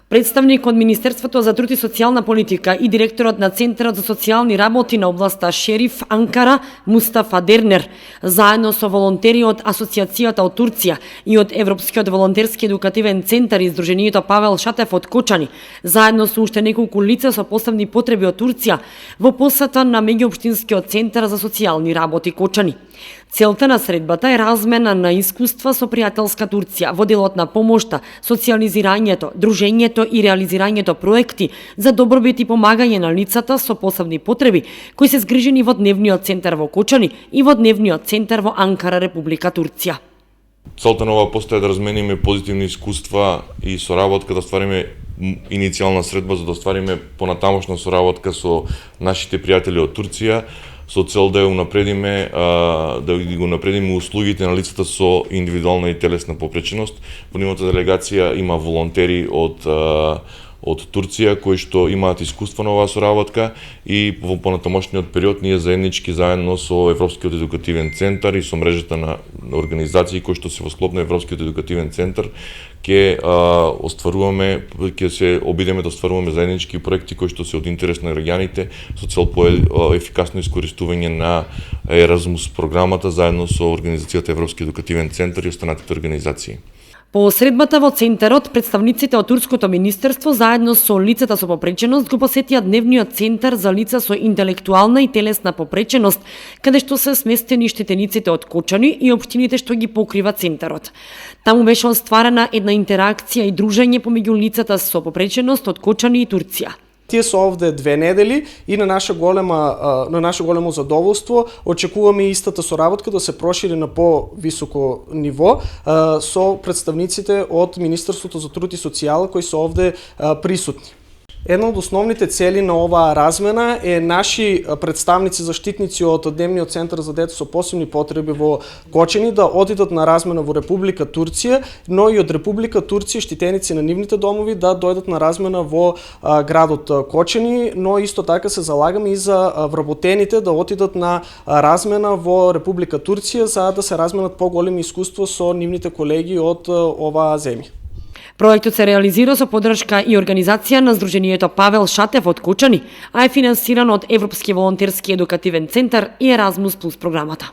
Представник од Министерството за труд и социјална политика и директорот на Центарот за социјални работи на областа Шериф Анкара, Мустафа Дернер, заедно со волонтери од Асоцијацијата од Турција и од Европскиот волонтерски едукативен центар и Сдруженијето Павел Шатев од Кочани, заедно со уште неколку лица со посебни потреби од Турција, во посета на меѓуопштинскиот центар за социјални работи Кочани. Целта на средбата е размена на искуства со пријателска Турција во делот на помошта, социјализирањето, дружењето и реализирањето проекти за добробит и помагање на лицата со посебни потреби кои се згрижени во дневниот центар во Кочани и во дневниот центар во Анкара, Република Турција. Целта на ова поста е да размениме позитивни искуства и соработка, да ствариме иницијална средба за да ствариме понатамошна соработка со нашите пријатели од Турција, со цел да го напредиме услугите на лицата со индивидуална и телесна попреченост. Во нивната делегација има волонтери од Турција кои што имаат искуство на оваа соработка и во понатамошниот период ние заедно со Европскиот едукативен центар и со мрежата на организации кои што се во склоп на Европскиот едукативен центар ќе се обидеме да остваруваме заеднички проекти кои што се од интерес на граѓаните со цел ефикасно искористување на Еразмус програмата заедно со организацијата Европски едукативен центар и останатите организации. По средбата во центарот, представниците од Турското министерство заедно со лицата со попреченост го посетија дневниот центар за лица со интелектуална и телесна попреченост, каде што се сместени штетениците од Кочани и општините што ги покрива центарот. Таму беше остварена една интеракција и дружење помеѓу лицата со попреченост од Кочани и Турција. Тие се овде 2 недели и на наше големо задоволство очекуваме истата соработка да се прошири на по-високо ниво со представниците од Министерството за труд и социјала кои се овде присутни. Една од основните цели на оваа размена е наши представници заштитници од Дневниот центар за деца со посебни потреби во Кочани да одидат на размена во Република Турција, но и од Република Турција штитеници на нивните домови да дојдат на размена во градот Кочани, но исто така се залагаме и за вработените да отидат на размена во Република Турција за да се разменат поголеми искуства со нивните колеги од оваа земја. Проектот се реализира со поддршка и организација на Сдруженијето Павел Шатев од Кочани, а е финансиран од Европски волонтерски едукативен центар и Еразмус плюс програмата.